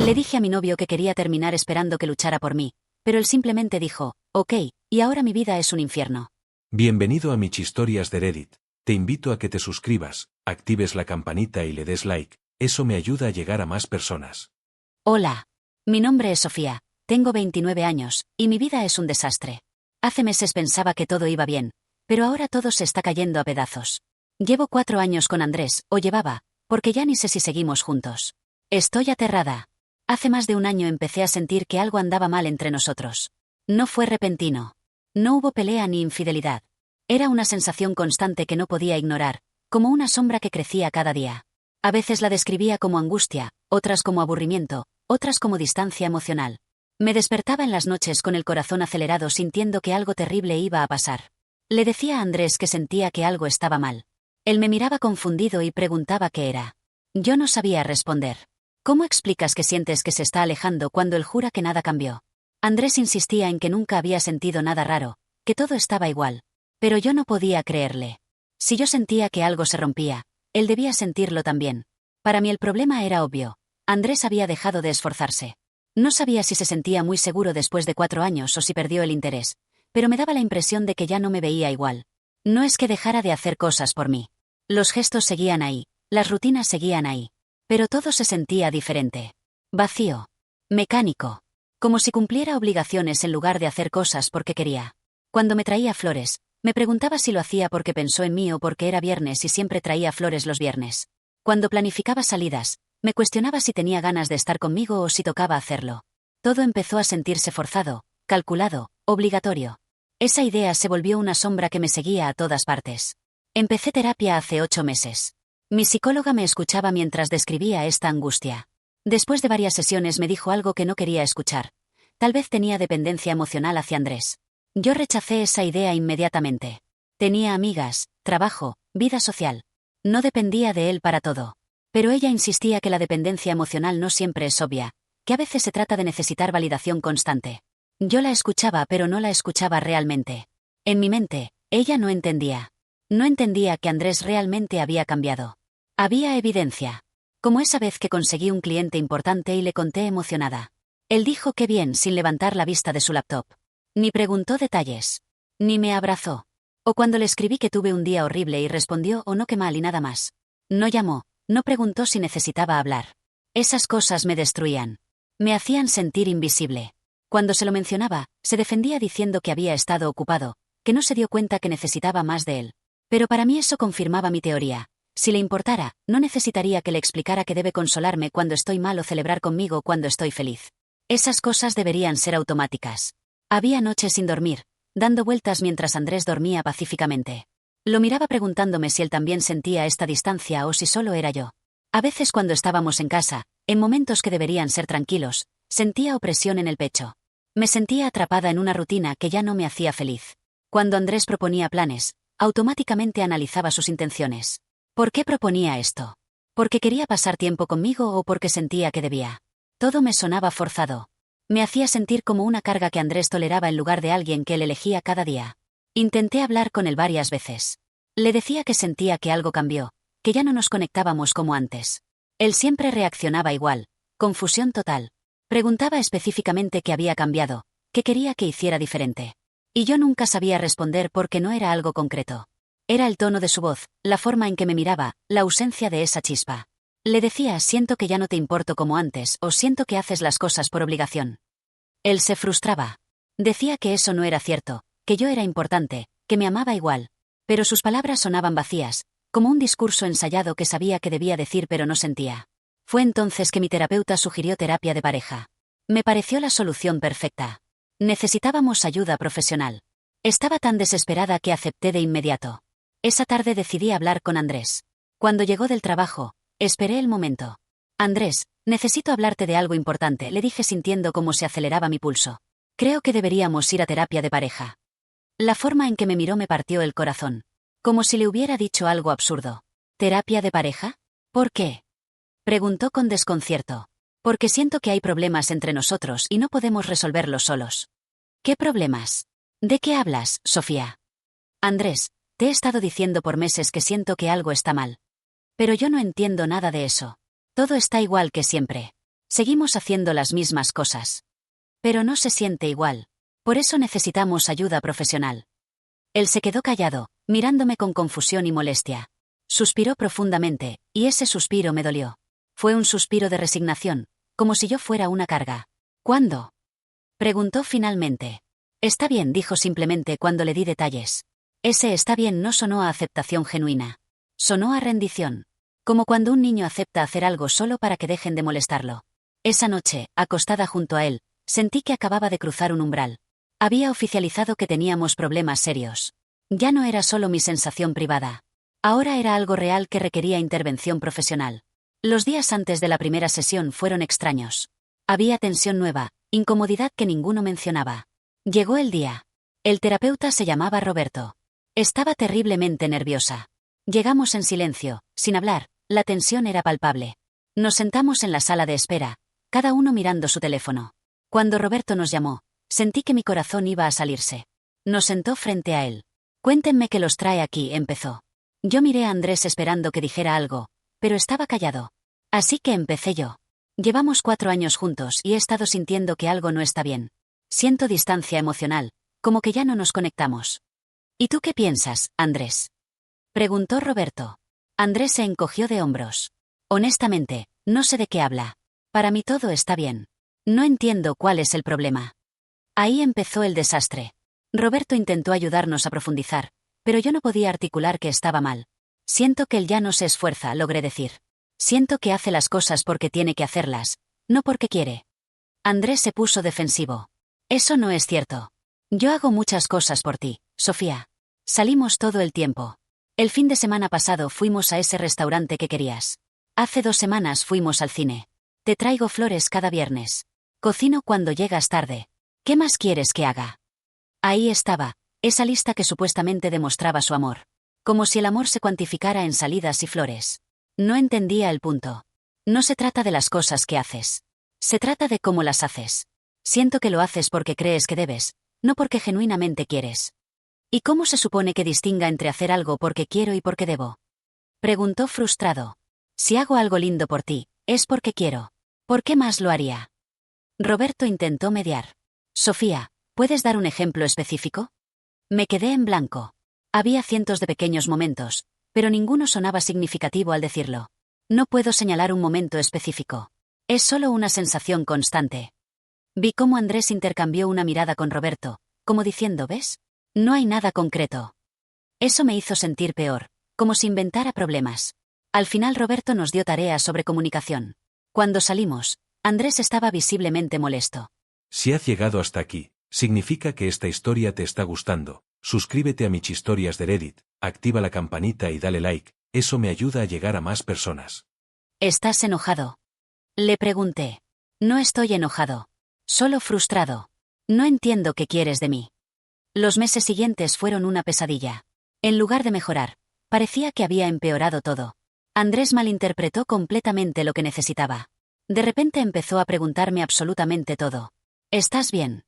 Le dije a mi novio que quería terminar esperando que luchara por mí, pero él simplemente dijo, ok, y ahora mi vida es un infierno. Bienvenido a Mich Historias de Reddit. Te invito a que te suscribas, actives la campanita y le des like, eso me ayuda a llegar a más personas. Hola. Mi nombre es Sofía, tengo 29 años, y mi vida es un desastre. Hace meses pensaba que todo iba bien, pero ahora todo se está cayendo a pedazos. Llevo 4 años con Andrés, o llevaba, porque ya ni sé si seguimos juntos. Estoy aterrada. Hace más de un año empecé a sentir que algo andaba mal entre nosotros. No fue repentino. No hubo pelea ni infidelidad. Era una sensación constante que no podía ignorar, como una sombra que crecía cada día. A veces la describía como angustia, otras como aburrimiento, otras como distancia emocional. Me despertaba en las noches con el corazón acelerado sintiendo que algo terrible iba a pasar. Le decía a Andrés que sentía que algo estaba mal. Él me miraba confundido y preguntaba qué era. Yo no sabía responder. ¿Cómo explicas que sientes que se está alejando cuando él jura que nada cambió? Andrés insistía en que nunca había sentido nada raro, que todo estaba igual. Pero yo no podía creerle. Si yo sentía que algo se rompía, él debía sentirlo también. Para mí el problema era obvio. Andrés había dejado de esforzarse. No sabía si se sentía muy seguro después de 4 años o si perdió el interés, pero me daba la impresión de que ya no me veía igual. No es que dejara de hacer cosas por mí. Los gestos seguían ahí, las rutinas seguían ahí. Pero todo se sentía diferente. Vacío. Mecánico. Como si cumpliera obligaciones en lugar de hacer cosas porque quería. Cuando me traía flores, me preguntaba si lo hacía porque pensó en mí o porque era viernes y siempre traía flores los viernes. Cuando planificaba salidas, me cuestionaba si tenía ganas de estar conmigo o si tocaba hacerlo. Todo empezó a sentirse forzado, calculado, obligatorio. Esa idea se volvió una sombra que me seguía a todas partes. Empecé terapia hace 8 meses. Mi psicóloga me escuchaba mientras describía esta angustia. Después de varias sesiones me dijo algo que no quería escuchar. Tal vez tenía dependencia emocional hacia Andrés. Yo rechacé esa idea inmediatamente. Tenía amigas, trabajo, vida social. No dependía de él para todo. Pero ella insistía que la dependencia emocional no siempre es obvia, que a veces se trata de necesitar validación constante. Yo la escuchaba pero no la escuchaba realmente. En mi mente, ella no entendía. No entendía que Andrés realmente había cambiado. Había evidencia. Como esa vez que conseguí un cliente importante y le conté emocionada. Él dijo qué bien sin levantar la vista de su laptop. Ni preguntó detalles. Ni me abrazó. O cuando le escribí que tuve un día horrible y respondió o no qué mal y nada más. No llamó, no preguntó si necesitaba hablar. Esas cosas me destruían. Me hacían sentir invisible. Cuando se lo mencionaba, se defendía diciendo que había estado ocupado, que no se dio cuenta que necesitaba más de él. Pero para mí eso confirmaba mi teoría. Si le importara, no necesitaría que le explicara que debe consolarme cuando estoy mal o celebrar conmigo cuando estoy feliz. Esas cosas deberían ser automáticas. Había noches sin dormir, dando vueltas mientras Andrés dormía pacíficamente. Lo miraba preguntándome si él también sentía esta distancia o si solo era yo. A veces cuando estábamos en casa, en momentos que deberían ser tranquilos, sentía opresión en el pecho. Me sentía atrapada en una rutina que ya no me hacía feliz. Cuando Andrés proponía planes, automáticamente analizaba sus intenciones. ¿Por qué proponía esto? ¿Porque quería pasar tiempo conmigo o porque sentía que debía? Todo me sonaba forzado. Me hacía sentir como una carga que Andrés toleraba en lugar de alguien que él elegía cada día. Intenté hablar con él varias veces. Le decía que sentía que algo cambió, que ya no nos conectábamos como antes. Él siempre reaccionaba igual, confusión total. Preguntaba específicamente qué había cambiado, qué quería que hiciera diferente. Y yo nunca sabía responder porque no era algo concreto. Era el tono de su voz, la forma en que me miraba, la ausencia de esa chispa. Le decía, siento que ya no te importo como antes, o siento que haces las cosas por obligación. Él se frustraba. Decía que eso no era cierto, que yo era importante, que me amaba igual. Pero sus palabras sonaban vacías, como un discurso ensayado que sabía que debía decir pero no sentía. Fue entonces que mi terapeuta sugirió terapia de pareja. Me pareció la solución perfecta. Necesitábamos ayuda profesional. Estaba tan desesperada que acepté de inmediato. Esa tarde decidí hablar con Andrés. Cuando llegó del trabajo, esperé el momento. Andrés, necesito hablarte de algo importante, le dije sintiendo cómo se aceleraba mi pulso. Creo que deberíamos ir a terapia de pareja. La forma en que me miró me partió el corazón. Como si le hubiera dicho algo absurdo. ¿Terapia de pareja? ¿Por qué? Preguntó con desconcierto. Porque siento que hay problemas entre nosotros y no podemos resolverlos solos. ¿Qué problemas? ¿De qué hablas, Sofía? Andrés, te he estado diciendo por meses que siento que algo está mal. Pero yo no entiendo nada de eso. Todo está igual que siempre. Seguimos haciendo las mismas cosas. Pero no se siente igual. Por eso necesitamos ayuda profesional. Él se quedó callado, mirándome con confusión y molestia. Suspiró profundamente, y ese suspiro me dolió. Fue un suspiro de resignación, como si yo fuera una carga. ¿Cuándo? Preguntó finalmente. Está bien, dijo simplemente cuando le di detalles. Ese está bien no sonó a aceptación genuina. Sonó a rendición. Como cuando un niño acepta hacer algo solo para que dejen de molestarlo. Esa noche, acostada junto a él, sentí que acababa de cruzar un umbral. Había oficializado que teníamos problemas serios. Ya no era solo mi sensación privada. Ahora era algo real que requería intervención profesional. Los días antes de la primera sesión fueron extraños. Había tensión nueva, incomodidad que ninguno mencionaba. Llegó el día. El terapeuta se llamaba Roberto. Estaba terriblemente nerviosa. Llegamos en silencio, sin hablar, la tensión era palpable. Nos sentamos en la sala de espera, cada uno mirando su teléfono. Cuando Roberto nos llamó, sentí que mi corazón iba a salirse. Nos sentó frente a él. Cuéntenme qué los trae aquí, empezó. Yo miré a Andrés esperando que dijera algo, pero estaba callado. Así que empecé yo. Llevamos 4 años juntos y he estado sintiendo que algo no está bien. Siento distancia emocional, como que ya no nos conectamos. ¿Y tú qué piensas, Andrés? Preguntó Roberto. Andrés se encogió de hombros. Honestamente, no sé de qué habla. Para mí todo está bien. No entiendo cuál es el problema. Ahí empezó el desastre. Roberto intentó ayudarnos a profundizar, pero yo no podía articular que estaba mal. Siento que él ya no se esfuerza, logré decir. Siento que hace las cosas porque tiene que hacerlas, no porque quiere. Andrés se puso defensivo. Eso no es cierto. Yo hago muchas cosas por ti, Sofía. Salimos todo el tiempo. El fin de semana pasado fuimos a ese restaurante que querías. Hace 2 semanas fuimos al cine. Te traigo flores cada viernes. Cocino cuando llegas tarde. ¿Qué más quieres que haga? Ahí estaba, esa lista que supuestamente demostraba su amor. Como si el amor se cuantificara en salidas y flores. No entendía el punto. No se trata de las cosas que haces. Se trata de cómo las haces. Siento que lo haces porque crees que debes, no porque genuinamente quieres. ¿Y cómo se supone que distinga entre hacer algo porque quiero y porque debo? Preguntó frustrado. Si hago algo lindo por ti, es porque quiero. ¿Por qué más lo haría? Roberto intentó mediar. Sofía, ¿puedes dar un ejemplo específico? Me quedé en blanco. Había cientos de pequeños momentos, pero ninguno sonaba significativo al decirlo. No puedo señalar un momento específico. Es solo una sensación constante. Vi cómo Andrés intercambió una mirada con Roberto, como diciendo, ¿ves? No hay nada concreto. Eso me hizo sentir peor, como si inventara problemas. Al final Roberto nos dio tareas sobre comunicación. Cuando salimos, Andrés estaba visiblemente molesto. Si has llegado hasta aquí, significa que esta historia te está gustando. Suscríbete a mis historias de Reddit, activa la campanita y dale like, eso me ayuda a llegar a más personas. ¿Estás enojado? Le pregunté. No estoy enojado. Solo frustrado. No entiendo qué quieres de mí. Los meses siguientes fueron una pesadilla. En lugar de mejorar, parecía que había empeorado todo. Andrés malinterpretó completamente lo que necesitaba. De repente empezó a preguntarme absolutamente todo. ¿Estás bien?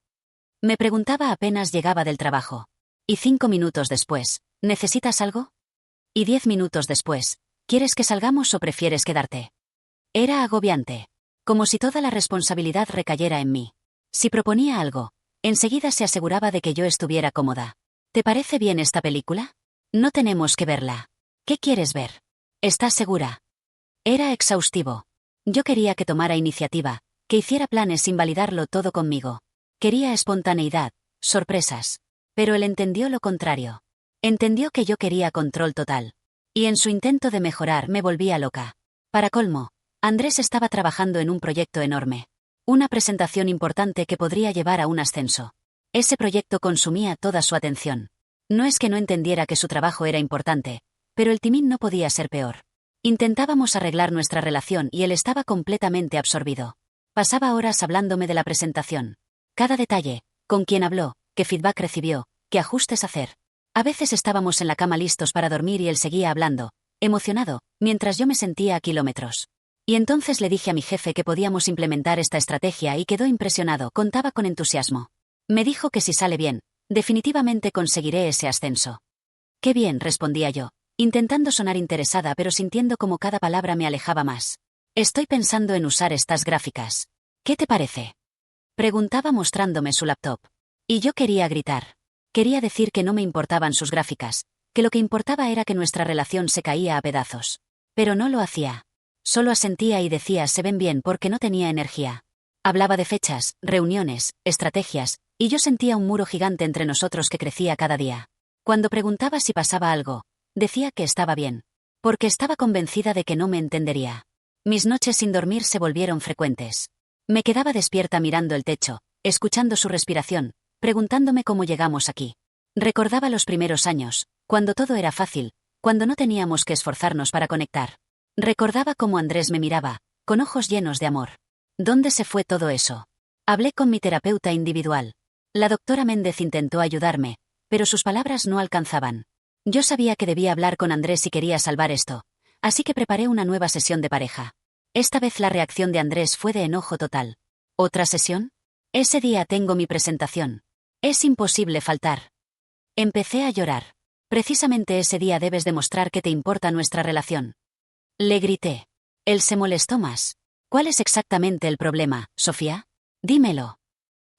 Me preguntaba apenas llegaba del trabajo. Y 5 minutos después, ¿necesitas algo? Y 10 minutos después, ¿quieres que salgamos o prefieres quedarte? Era agobiante. Como si toda la responsabilidad recayera en mí. Si proponía algo, enseguida se aseguraba de que yo estuviera cómoda. ¿Te parece bien esta película? No tenemos que verla. ¿Qué quieres ver? ¿Estás segura? Era exhaustivo. Yo quería que tomara iniciativa, que hiciera planes sin validarlo todo conmigo. Quería espontaneidad, sorpresas. Pero él entendió lo contrario. Entendió que yo quería control total. Y en su intento de mejorar me volvía loca. Para colmo, Andrés estaba trabajando en un proyecto enorme. Una presentación importante que podría llevar a un ascenso. Ese proyecto consumía toda su atención. No es que no entendiera que su trabajo era importante, pero el timín no podía ser peor. Intentábamos arreglar nuestra relación y él estaba completamente absorbido. Pasaba horas hablándome de la presentación. Cada detalle, con quién habló, qué feedback recibió, qué ajustes hacer. A veces estábamos en la cama listos para dormir y él seguía hablando, emocionado, mientras yo me sentía a kilómetros. Y entonces le dije a mi jefe que podíamos implementar esta estrategia y quedó impresionado, contaba con entusiasmo. Me dijo que si sale bien, definitivamente conseguiré ese ascenso. Qué bien, respondía yo, intentando sonar interesada pero sintiendo como cada palabra me alejaba más. Estoy pensando en usar estas gráficas. ¿Qué te parece? Preguntaba mostrándome su laptop. Y yo quería gritar. Quería decir que no me importaban sus gráficas, que lo que importaba era que nuestra relación se caía a pedazos. Pero no lo hacía. Solo asentía y decía se ven bien porque no tenía energía. Hablaba de fechas, reuniones, estrategias, y yo sentía un muro gigante entre nosotros que crecía cada día. Cuando preguntaba si pasaba algo, decía que estaba bien. Porque estaba convencida de que no me entendería. Mis noches sin dormir se volvieron frecuentes. Me quedaba despierta mirando el techo, escuchando su respiración, preguntándome cómo llegamos aquí. Recordaba los primeros años, cuando todo era fácil, cuando no teníamos que esforzarnos para conectar. Recordaba cómo Andrés me miraba, con ojos llenos de amor. ¿Dónde se fue todo eso? Hablé con mi terapeuta individual. La doctora Méndez intentó ayudarme, pero sus palabras no alcanzaban. Yo sabía que debía hablar con Andrés si quería salvar esto, así que preparé una nueva sesión de pareja. Esta vez la reacción de Andrés fue de enojo total. ¿Otra sesión? Ese día tengo mi presentación. Es imposible faltar. Empecé a llorar. Precisamente ese día debes demostrar que te importa nuestra relación. Le grité. Él se molestó más. ¿Cuál es exactamente el problema, Sofía? Dímelo.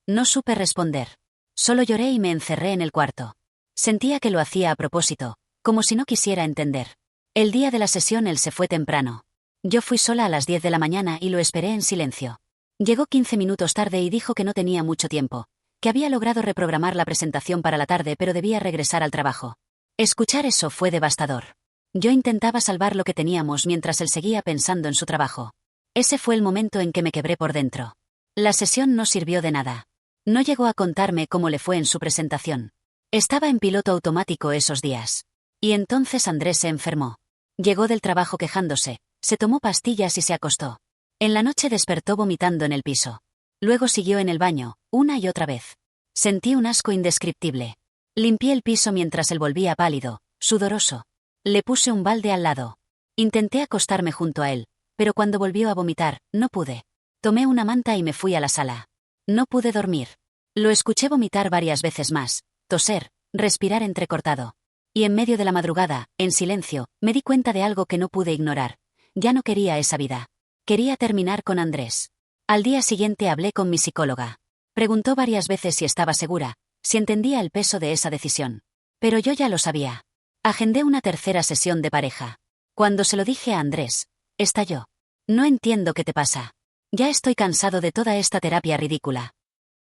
No supe responder. Solo lloré y me encerré en el cuarto. Sentía que lo hacía a propósito, como si no quisiera entender. El día de la sesión él se fue temprano. Yo fui sola a las 10 de la mañana y lo esperé en silencio. Llegó 15 minutos tarde y dijo que no tenía mucho tiempo, que había logrado reprogramar la presentación para la tarde pero debía regresar al trabajo. Escuchar eso fue devastador. Yo intentaba salvar lo que teníamos mientras él seguía pensando en su trabajo. Ese fue el momento en que me quebré por dentro. La sesión no sirvió de nada. No llegó a contarme cómo le fue en su presentación. Estaba en piloto automático esos días. Y entonces Andrés se enfermó. Llegó del trabajo quejándose, se tomó pastillas y se acostó. En la noche despertó vomitando en el piso. Luego siguió en el baño, una y otra vez. Sentí un asco indescriptible. Limpié el piso mientras él volvía pálido, sudoroso. Le puse un balde al lado. Intenté acostarme junto a él, pero cuando volvió a vomitar, no pude. Tomé una manta y me fui a la sala. No pude dormir. Lo escuché vomitar varias veces más, toser, respirar entrecortado. Y en medio de la madrugada, en silencio, me di cuenta de algo que no pude ignorar. Ya no quería esa vida. Quería terminar con Andrés. Al día siguiente hablé con mi psicóloga. Preguntó varias veces si estaba segura, si entendía el peso de esa decisión. Pero yo ya lo sabía. Agendé una tercera sesión de pareja. Cuando se lo dije a Andrés, estalló. No entiendo qué te pasa. Ya estoy cansado de toda esta terapia ridícula.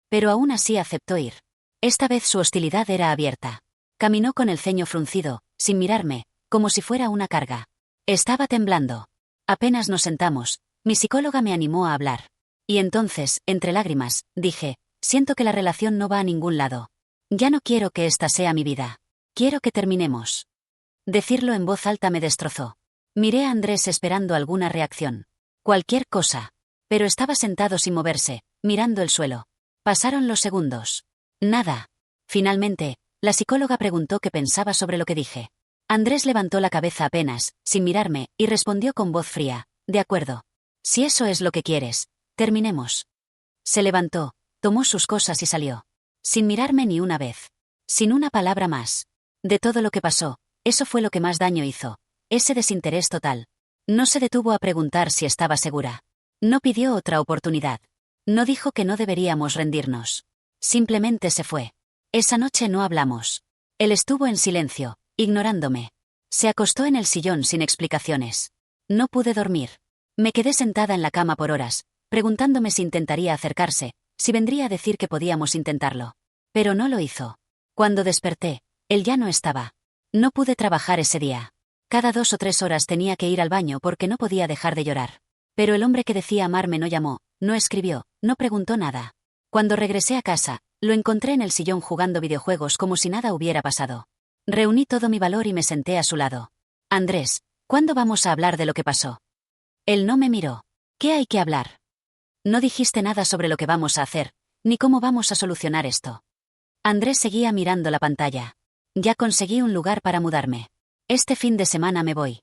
Pero aún así aceptó ir. Esta vez su hostilidad era abierta. Caminó con el ceño fruncido, sin mirarme, como si fuera una carga. Estaba temblando. Apenas nos sentamos, mi psicóloga me animó a hablar. Y entonces, entre lágrimas, dije, siento que la relación no va a ningún lado. Ya no quiero que esta sea mi vida. Quiero que terminemos. Decirlo en voz alta me destrozó. Miré a Andrés esperando alguna reacción. Cualquier cosa. Pero estaba sentado sin moverse, mirando el suelo. Pasaron los segundos. Nada. Finalmente, la psicóloga preguntó qué pensaba sobre lo que dije. Andrés levantó la cabeza apenas, sin mirarme, y respondió con voz fría, de acuerdo. Si eso es lo que quieres, terminemos. Se levantó, tomó sus cosas y salió. Sin mirarme ni una vez. Sin una palabra más. De todo lo que pasó, eso fue lo que más daño hizo. Ese desinterés total. No se detuvo a preguntar si estaba segura. No pidió otra oportunidad. No dijo que no deberíamos rendirnos. Simplemente se fue. Esa noche no hablamos. Él estuvo en silencio, ignorándome. Se acostó en el sillón sin explicaciones. No pude dormir. Me quedé sentada en la cama por horas, preguntándome si intentaría acercarse, si vendría a decir que podíamos intentarlo. Pero no lo hizo. Cuando desperté, él ya no estaba. No pude trabajar ese día. Cada 2 o 3 horas tenía que ir al baño porque no podía dejar de llorar. Pero el hombre que decía amarme no llamó, no escribió, no preguntó nada. Cuando regresé a casa, lo encontré en el sillón jugando videojuegos como si nada hubiera pasado. Reuní todo mi valor y me senté a su lado. Andrés, ¿cuándo vamos a hablar de lo que pasó? Él no me miró. ¿Qué hay que hablar? No dijiste nada sobre lo que vamos a hacer, ni cómo vamos a solucionar esto. Andrés seguía mirando la pantalla. Ya conseguí un lugar para mudarme. Este fin de semana me voy.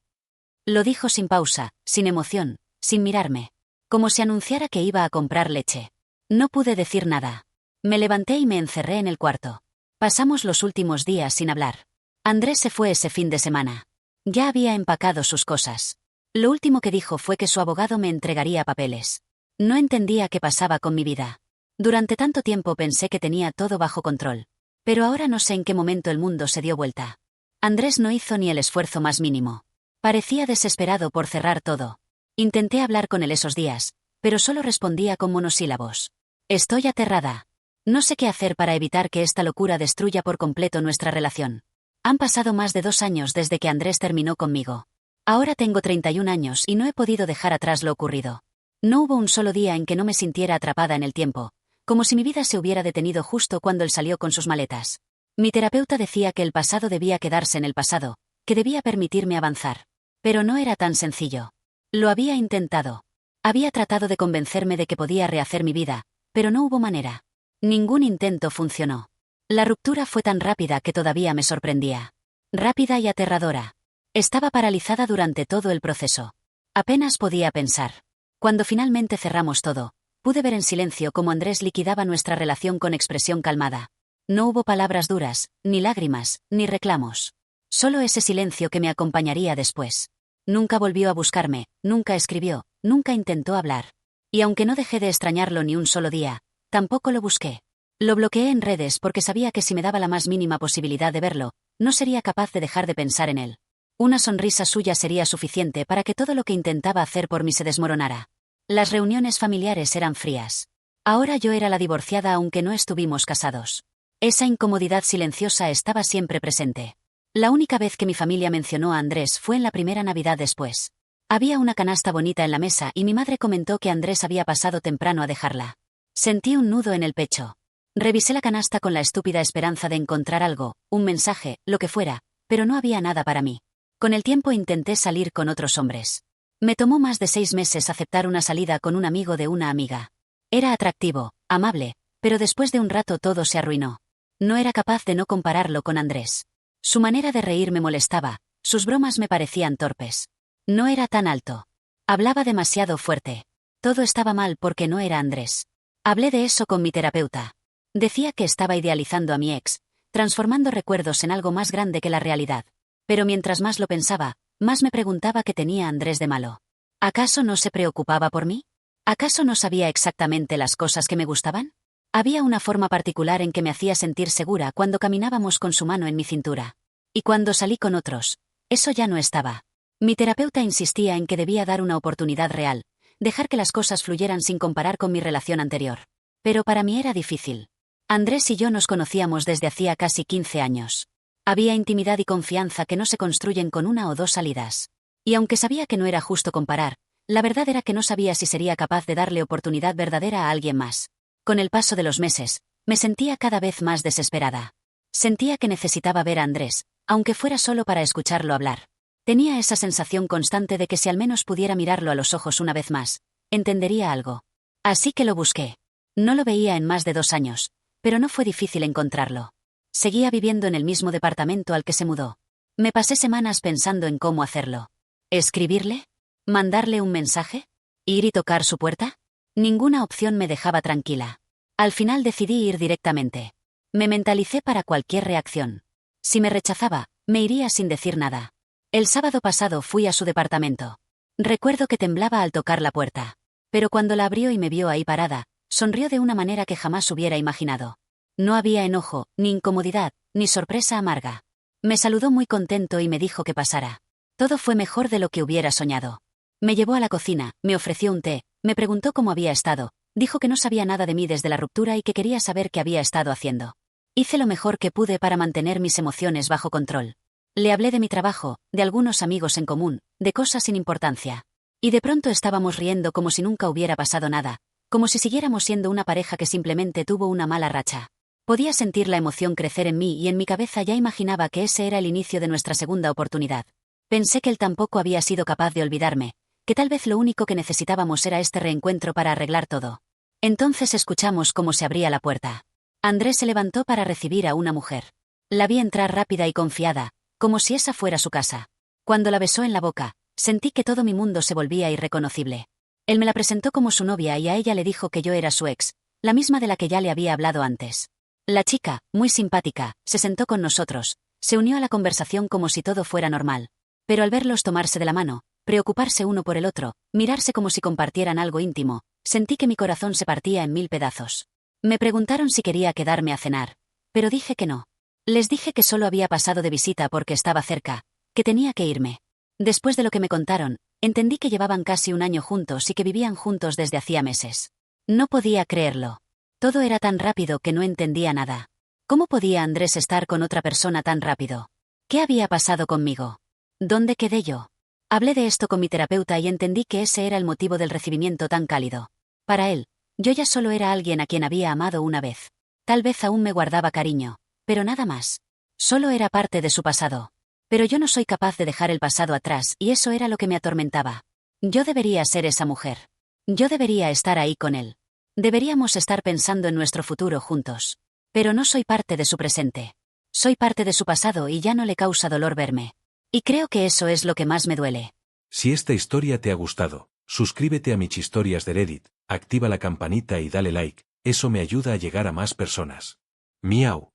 Lo dijo sin pausa, sin emoción, sin mirarme. Como si anunciara que iba a comprar leche. No pude decir nada. Me levanté y me encerré en el cuarto. Pasamos los últimos días sin hablar. Andrés se fue ese fin de semana. Ya había empacado sus cosas. Lo último que dijo fue que su abogado me entregaría papeles. No entendía qué pasaba con mi vida. Durante tanto tiempo pensé que tenía todo bajo control. Pero ahora no sé en qué momento el mundo se dio vuelta. Andrés no hizo ni el esfuerzo más mínimo. Parecía desesperado por cerrar todo. Intenté hablar con él esos días, pero solo respondía con monosílabos. Estoy aterrada. No sé qué hacer para evitar que esta locura destruya por completo nuestra relación. Han pasado más de 2 años desde que Andrés terminó conmigo. Ahora tengo 31 años y no he podido dejar atrás lo ocurrido. No hubo un solo día en que no me sintiera atrapada en el tiempo, como si mi vida se hubiera detenido justo cuando él salió con sus maletas. Mi terapeuta decía que el pasado debía quedarse en el pasado, que debía permitirme avanzar. Pero no era tan sencillo. Lo había intentado. Había tratado de convencerme de que podía rehacer mi vida, pero no hubo manera. Ningún intento funcionó. La ruptura fue tan rápida que todavía me sorprendía. Rápida y aterradora. Estaba paralizada durante todo el proceso. Apenas podía pensar. Cuando finalmente cerramos todo, pude ver en silencio cómo Andrés liquidaba nuestra relación con expresión calmada. No hubo palabras duras, ni lágrimas, ni reclamos. Solo ese silencio que me acompañaría después. Nunca volvió a buscarme, nunca escribió, nunca intentó hablar. Y aunque no dejé de extrañarlo ni un solo día, tampoco lo busqué. Lo bloqueé en redes porque sabía que si me daba la más mínima posibilidad de verlo, no sería capaz de dejar de pensar en él. Una sonrisa suya sería suficiente para que todo lo que intentaba hacer por mí se desmoronara. Las reuniones familiares eran frías. Ahora yo era la divorciada aunque no estuvimos casados. Esa incomodidad silenciosa estaba siempre presente. La única vez que mi familia mencionó a Andrés fue en la primera Navidad después. Había una canasta bonita en la mesa y mi madre comentó que Andrés había pasado temprano a dejarla. Sentí un nudo en el pecho. Revisé la canasta con la estúpida esperanza de encontrar algo, un mensaje, lo que fuera, pero no había nada para mí. Con el tiempo intenté salir con otros hombres. Me tomó más de 6 meses aceptar una salida con un amigo de una amiga. Era atractivo, amable, pero después de un rato todo se arruinó. No era capaz de no compararlo con Andrés. Su manera de reír me molestaba, sus bromas me parecían torpes. No era tan alto. Hablaba demasiado fuerte. Todo estaba mal porque no era Andrés. Hablé de eso con mi terapeuta. Decía que estaba idealizando a mi ex, transformando recuerdos en algo más grande que la realidad. Pero mientras más lo pensaba, más me preguntaba qué tenía Andrés de malo. ¿Acaso no se preocupaba por mí? ¿Acaso no sabía exactamente las cosas que me gustaban? Había una forma particular en que me hacía sentir segura cuando caminábamos con su mano en mi cintura. Y cuando salí con otros, eso ya no estaba. Mi terapeuta insistía en que debía dar una oportunidad real, dejar que las cosas fluyeran sin comparar con mi relación anterior. Pero para mí era difícil. Andrés y yo nos conocíamos desde hacía casi 15 años. Había intimidad y confianza que no se construyen con 1 o 2 salidas. Y aunque sabía que no era justo comparar, la verdad era que no sabía si sería capaz de darle oportunidad verdadera a alguien más. Con el paso de los meses, me sentía cada vez más desesperada. Sentía que necesitaba ver a Andrés, aunque fuera solo para escucharlo hablar. Tenía esa sensación constante de que si al menos pudiera mirarlo a los ojos una vez más, entendería algo. Así que lo busqué. No lo veía en más de 2 años, pero no fue difícil encontrarlo. Seguía viviendo en el mismo departamento al que se mudó. Me pasé semanas pensando en cómo hacerlo. ¿Escribirle? ¿Mandarle un mensaje? ¿Ir y tocar su puerta? Ninguna opción me dejaba tranquila. Al final decidí ir directamente. Me mentalicé para cualquier reacción. Si me rechazaba, me iría sin decir nada. El sábado pasado fui a su departamento. Recuerdo que temblaba al tocar la puerta. Pero cuando la abrió y me vio ahí parada, sonrió de una manera que jamás hubiera imaginado. No había enojo, ni incomodidad, ni sorpresa amarga. Me saludó muy contento y me dijo que pasara. Todo fue mejor de lo que hubiera soñado. Me llevó a la cocina, me ofreció un té, me preguntó cómo había estado, dijo que no sabía nada de mí desde la ruptura y que quería saber qué había estado haciendo. Hice lo mejor que pude para mantener mis emociones bajo control. Le hablé de mi trabajo, de algunos amigos en común, de cosas sin importancia. Y de pronto estábamos riendo como si nunca hubiera pasado nada, como si siguiéramos siendo una pareja que simplemente tuvo una mala racha. Podía sentir la emoción crecer en mí y en mi cabeza ya imaginaba que ese era el inicio de nuestra segunda oportunidad. Pensé que él tampoco había sido capaz de olvidarme, que tal vez lo único que necesitábamos era este reencuentro para arreglar todo. Entonces escuchamos cómo se abría la puerta. Andrés se levantó para recibir a una mujer. La vi entrar rápida y confiada, como si esa fuera su casa. Cuando la besó en la boca, sentí que todo mi mundo se volvía irreconocible. Él me la presentó como su novia y a ella le dijo que yo era su ex, la misma de la que ya le había hablado antes. La chica, muy simpática, se sentó con nosotros, se unió a la conversación como si todo fuera normal. Pero al verlos tomarse de la mano, preocuparse uno por el otro, mirarse como si compartieran algo íntimo, sentí que mi corazón se partía en 1000 pedazos. Me preguntaron si quería quedarme a cenar, pero dije que no. Les dije que solo había pasado de visita porque estaba cerca, que tenía que irme. Después de lo que me contaron, entendí que llevaban casi un año juntos y que vivían juntos desde hacía meses. No podía creerlo. Todo era tan rápido que no entendía nada. ¿Cómo podía Andrés estar con otra persona tan rápido? ¿Qué había pasado conmigo? ¿Dónde quedé yo? Hablé de esto con mi terapeuta y entendí que ese era el motivo del recibimiento tan cálido. Para él, yo ya solo era alguien a quien había amado una vez. Tal vez aún me guardaba cariño, pero nada más. Solo era parte de su pasado. Pero yo no soy capaz de dejar el pasado atrás y eso era lo que me atormentaba. Yo debería ser esa mujer. Yo debería estar ahí con él. Deberíamos estar pensando en nuestro futuro juntos. Pero no soy parte de su presente. Soy parte de su pasado y ya no le causa dolor verme. Y creo que eso es lo que más me duele. Si esta historia te ha gustado, suscríbete a Michhistorias de Reddit, activa la campanita y dale like, eso me ayuda a llegar a más personas. Miau.